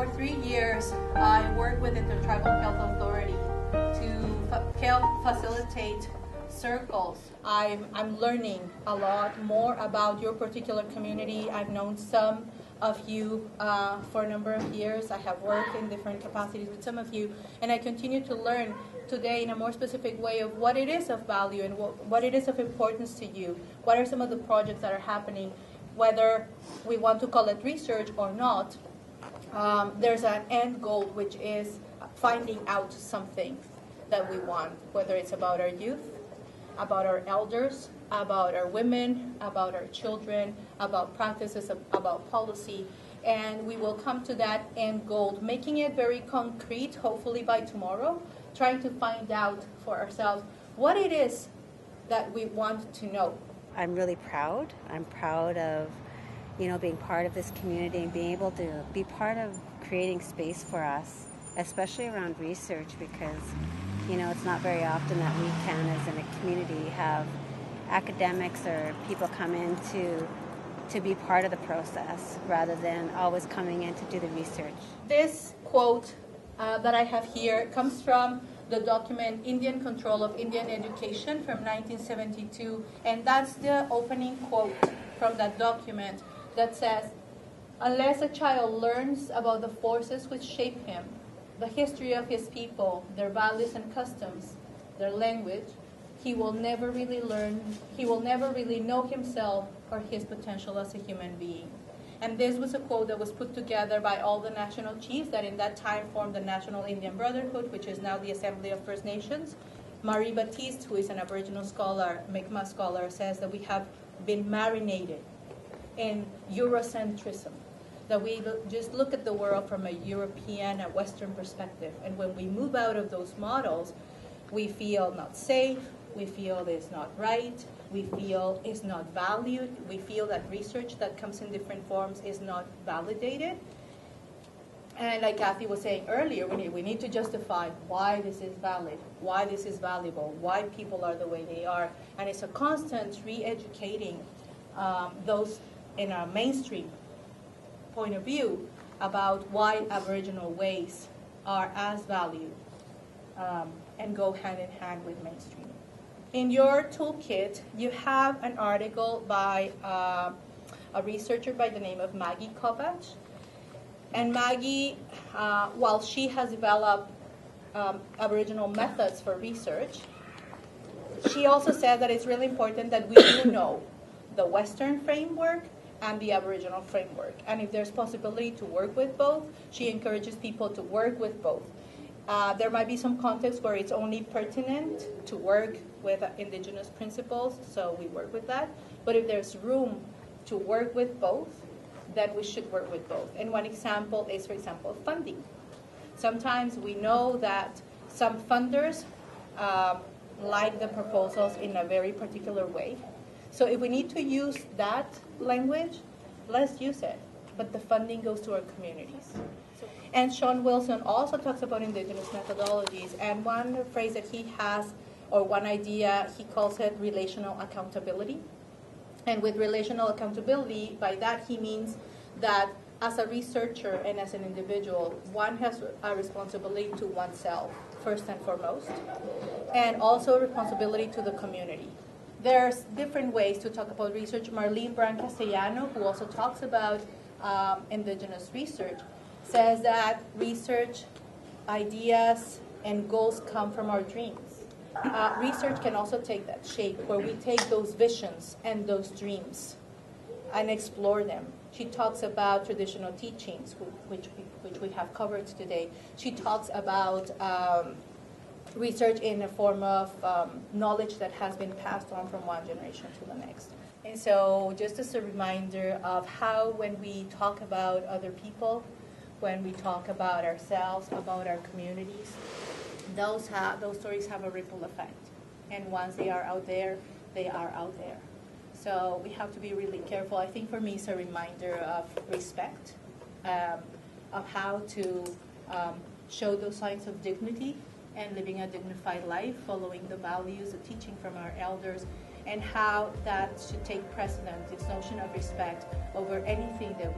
For 3 years, I work with the Tribal Health Authority to help facilitate circles. I'm learning a lot more about your particular community. I've known some of you for a number of years. I have worked in different capacities with some of you, and I continue to learn today in a more specific way of what it is of value and what it is of importance to you. What are some of the projects that are happening, whether we want to call it research or not. There's an end goal, which is finding out something that we want, whether it's about our youth, about our elders, about our women, about our children, about practices, about policy. And we will come to that end goal, making it very concrete, hopefully by tomorrow, trying to find out for ourselves what it is that we want to know. I'm really proud. I'm proud of, being part of this community and being able to be part of creating space for us, especially around research, because, it's not very often that we can, as in a community, have academics or people come in to be part of the process rather than always coming in to do the research. This quote that I have here comes from the document Indian Control of Indian Education from 1972, and that's the opening quote from that document that says, "Unless a child learns about the forces which shape him, the history of his people, their values and customs, their language, he will never really know himself or his potential as a human being." And this was a quote that was put together by all the national chiefs that in that time formed the National Indian Brotherhood, which is now the Assembly of First Nations. Marie Baptiste, who is an Aboriginal scholar, Mi'kmaq scholar, says that we have been marinated in Eurocentrism, that we just look at the world from a European, a Western perspective. And when we move out of those models, we feel not safe, we feel it's not right, we feel it's not valued, we feel that research that comes in different forms is not validated. And like Kathy was saying earlier, we need to justify why this is valid, why this is valuable, why people are the way they are. And it's a constant re-educating those in a mainstream point of view about why Aboriginal ways are as valued and go hand in hand with mainstream. In your toolkit, you have an article by a researcher by the name of Maggie Kovach. And Maggie, while she has developed Aboriginal methods for research, she also said that it's really important that we do know the Western framework and the Aboriginal framework. And if there's possibility to work with both, she encourages people to work with both. There might be some contexts where it's only pertinent to work with Indigenous principles, so we work with that. But if there's room to work with both, then we should work with both. And one example is, for example, funding. Sometimes we know that some funders like the proposals in a very particular way. So if we need to use that language, let's use it. But the funding goes to our communities. And Sean Wilson also talks about Indigenous methodologies. And one phrase that he has, or one idea, he calls it relational accountability. And with relational accountability, by that he means that as a researcher and as an individual, one has a responsibility to oneself, first and foremost, and also a responsibility to the community. There's different ways to talk about research. Marlene Brown-Castellano, who also talks about Indigenous research, says that research ideas and goals come from our dreams. Research can also take that shape, where we take those visions and those dreams and explore them. She talks about traditional teachings, which we have covered today. She talks about research in a form of knowledge that has been passed on from one generation to the next. And so just as a reminder of how when we talk about other people, when we talk about ourselves, about our communities, those stories have a ripple effect. And once they are out there, they are out there. So we have to be really careful. I think for me it's a reminder of respect, of how to show those signs of dignity and living a dignified life, following the values, the teaching from our elders, and how that should take precedent, this notion of respect, over anything that